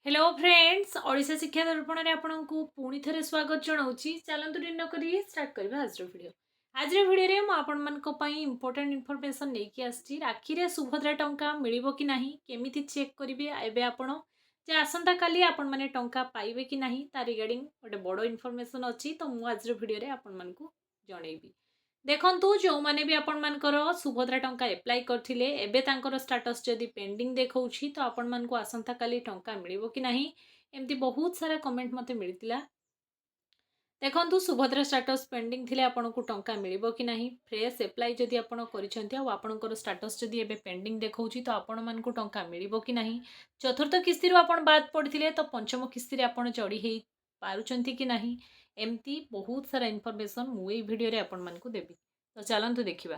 Hello friends Odisha शिक्षा दर्पण में आपन को पुणी थे स्वागत जनाऊँगी। चलतु डिन करी स्टार्ट करवा आज वीडियो। आज वीडियो में आपण मानी इंपोर्टेंट इनफॉरमेशन लेके आसी राखी रे सुभद्रा टंका मिलिबो कि नाही केमिति चेक करिवे एबे आपण जे आसंता काली आपण माने टंका पाइबे कि नाही ता रिगार्डिंग गोटे बड़ इनफॉरमेशन अच्छी तो मु आज वीडियो रे आपण मानकु जणैबी। देखंतु जो माने भी आपण मानकर सुभद्रा टंका एप्लाई करथिले एबे तांकर स्टेटस जदी पेंडिंग देखौछि तो आपण मानकु आसंता काली टंका मिलिबो कि नाही एमती बहुत सारा कमेंट मते मिलतिला। देखंतु सुभद्रा स्टेटस पेंडिंग थिले आपनको टंका मिलिबो कि नाही फ्रेश एप्लाई जदी आपण करिसंती आ आपनकर स्टेटस जदी एबे पेंडिंग देखौछि तो आपण मानकु टंका मिलिबो कि नाही चतुर्थ किस्ती रो आपण बाद पड़थिले तो पंचम किस्ती रे आपण जड़ी हेई पारुचंती कि नाही एमती बहुत सारा इनफॉरमेशन मु ए वीडियो रे आपण मानकु देबी। तो चलतु देखिबा।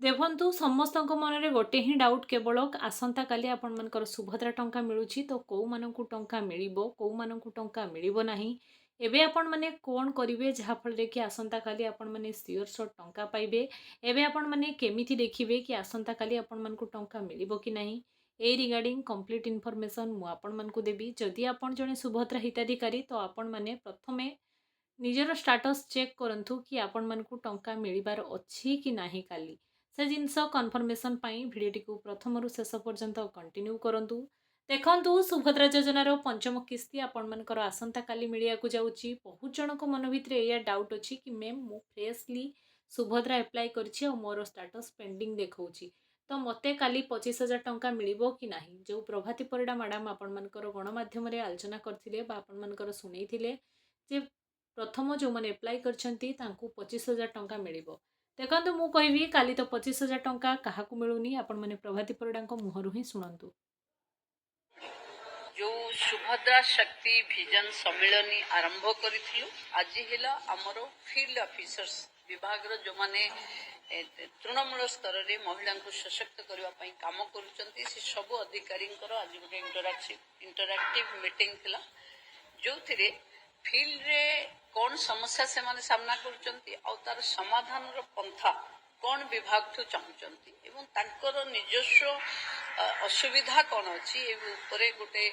देखु समस्त मन में गोटे ही डाउट केवल आसंता काली आपण मानकर सुभद्रा टंका मिलूची तो कौ मानकु टंका मिलिबो कौ मानकु टंका मिलिबो नाही एबे आपण माने कोन करिवे जहा फल कि आसंता काली आपण माने सियोर शॉट टंका पाइबे एबे आपण माने केमिति देखिबे कि आसंता काली आपण मानकु टंका मिलिबो कि नाही ए रिगार्डिंग कंप्लीट इनफॉरमेशन मु आपण मानकु देबी। जदि आपण जने सुभद्रा हिताधिकारी तो आपण माने प्रथमे निजर स्टेटस चेक करंतु कि आपण मानकु टंका मिलिबार अछि कि नाही काली से जिनस कन्फर्मेशन भिडियोटी को प्रथम शेष पर्यंत कंटिन्यू करंतु। देखंतु सुभद्रा योजनार पंचम किस्ती आपण मानकर आसंता काली मिलिया को जाउची। बहुत जनक मन भितरे या डाउट अछि कि मैम मु फ्रेशली सुभद्रा अप्लाई करछि और मोर स्टेटस पेंडिंग देखौछि तो मते काली 25,000 टंका मिलिबो कि नाही। जो प्रभाती परिडा मैडम आपण मानकर गणमाध्यम रे आलोचना करथिले बा आपण मानकर सुनैथिले जे प्रथम जो माने अप्लाई करछंती तांकू 25,000 टंका मिलिबो। देखो मु कहबी काली तो 25,000 टंका क्या मिलूनी आपण मैंने प्रभाती परिडा मुहर ही शुणु। जो सुभद्रा शक्ति विजन सम्मेलन आरंभ करिथिलु आज हेला हमरो फील्ड ऑफिसर्स विभाग रो जो माने तृणमूल स्तर रे महिला को सशक्त करबा पई काम करूचंती से सब अधिकारी आज गोटे इंटरैक्टिव मीटिंग थिला जो थिरे फील्ड रे कौन समस्या से माने सामना करूचंती और तार समाधान रो पंथा कौन विभाग ठू चाहूचंती एवं तांकर निजस्व असुविधा कौन अच्छी उपरे गोटे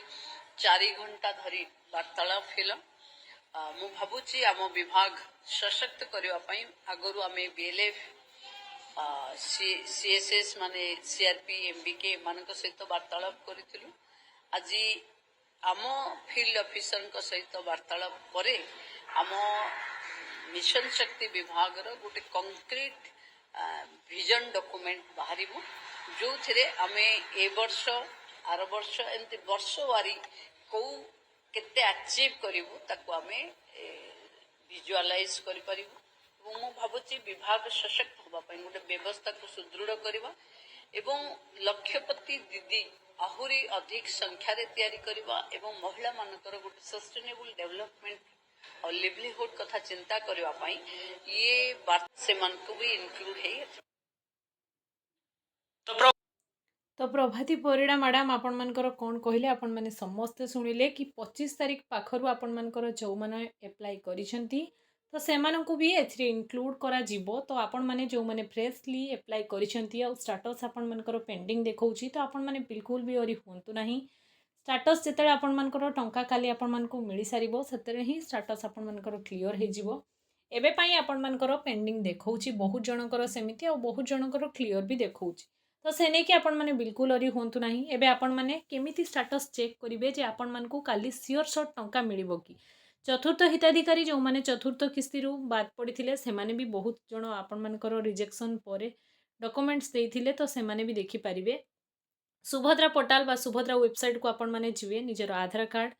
4 घंटा धरी वार्तालाप हेला। मु भाबुची आम विभाग सशक्त करबा पई आगरु आमे बीएलएफ सीएसएस माने सीआरपी एमबीके मानक सहित वार्तालाप करिथिलु। आज आम फील्ड ऑफिसर सहित वार्तालाप परे आम मिशन शक्ति विभाग रो गोटे कंक्रीट विजन डॉक्यूमेंट बाहर जो थे आमे ए वर्ष आर वर्ष एमती वर्ष वारी कौ केते अचीव करिवु ताको आमे विजुअलाइज करि परिवु। मु भाबुची विभाग सशक्त होबा पई गोटे व्यवस्था को सुदृढ़ करबा एवं लक्ष्यपति दीदी आहुरी अधिक संख्या रे तैयारी करबा एवं महिला मानकर गोटे सस्टेनेबल डेवलपमेंट और लिवलीहुड कथा चिंता करबा पई ये बात से मन को भी इंक्लूड है। तो प्रभाती परिडा मैडम आपण मानकर कौन कहले आपण माने समस्त सुनिले कि 25 तारिख पाखरु आपण मानकर जो माने अप्लाई करिसेंती तो सेमानंकु भी एथरे इंक्लूड करा जिवो। तो आपण माने जो माने फ्रेशली अप्लाई करिसेंती और स्टेटस आपण मानकर पेंडिंग देखौछि तो आपण माने बिल्कुल भी ओरी होंतु नाही। स्टेटस जेते आपण मानकर टंका काली आपण मानकु मिली सारिबो सेते ही स्टेटस आपण मानकर क्लियर हे जिवो। एबे पई आपण मानकर पेंडिंग देखौछि बहुत जनकर सेमिति और बहुत जनकर क्लियर भी देखौछि तो से नहीं कि आपण माने बिल्कुल ओरी होंतु नाही। एबे आपण माने केमिति स्टेटस चेक करिवे जे आपण मानकु काली सियोर शॉट टंका मिलिबो कि। चतुर्थ हिताधिकारी जो माने चतुर्थ किस्ती रु बाद पड़िथिले से माने भी बहुत जण आपण मानकर रिजेक्शन परे डॉक्यूमेंट्स देइथिले तो से माने भी देखि परिबे। सुभद्रा पोर्टाल बा सुभद्रा वेबसाइट को आपण माने जिवे निजर आधार कार्ड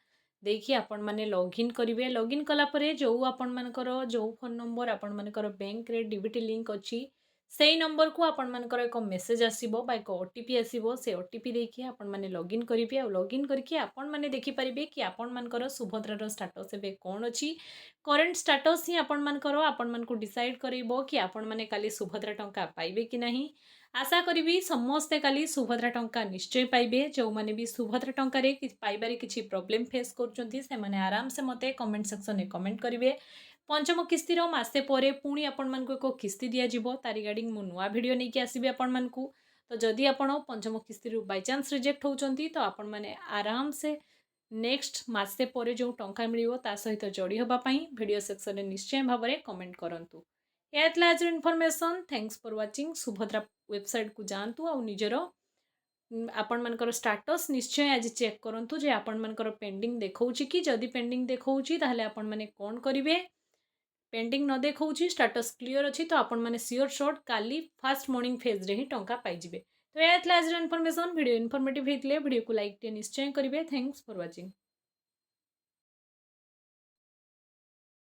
देखिए आपण माने लॉगिन करिवे। लॉगिन कला परे जो आपण मानकर जो फोन नंबर आपण मानकर बैंक रे डीबीटी लिंक अछि सेही नंबर को आपण मानकर एक मेसेज आसीबो बा एक ओटीपी आसीबो से ओटीपी देखिए आपण माने लॉगिन करिवे और लॉगिन करके आपण माने देखि परिबे कि आपण मानकर सुभद्रा रो स्टेटस एबे कोन अछि करंट स्टेटस ही आपण मानकु डिसाइड करइबो कि आपण माने काली सुभद्रा टंका पाइबे कि नाही। आशा करी समस्ते काली सुभद्रा टंका निश्चय पाइबे। जो माने भी सुभद्रा टंका रे पाइबारे किछि प्रॉब्लम फेस करचंती से माने आराम से मते कमेंट सेक्शन में कमेंट करिवे। पंचम किस्ती रो मासे परे पुणी आपण मानकु एको किस्ती दिया जिवो तार रिगार्डिंग मु नुआ वीडियो नै कि आसीबे आपण मानकु। तो जदि आपण पंचम किस्ती रु बाय चांस रिजेक्ट होउचंती तो आपण माने आराम से नेक्स्ट मासे पर जो टंका मिलिବ ता सहित जोड़ी होगा वीडियो सेक्शन में निश्चय भाव में कमेंट करंतु। यह आज information. Thanks for watching. Subhadra website को जातु आ निजर आपण मानकर स्टाटस निश्चय आज चेक करंतु जे आपण मानकर पेंडिंग देखौछि कि जदि पेंडिंग देखौछि ताहले आपण माने कोन करिवे। पेंडिंग न देखौछि स्टाटस क्लियर अछि तो आपण माने सियोर शॉट काली फास्ट मॉर्निंग फेज रे ही टंका पाई जिवे। तो यह आज इनफॉरमेशन। वीडियो इनफॉर्मेटिव हेतले वीडियो को लाइक टे निश्चय करिवे। Thanks for watching.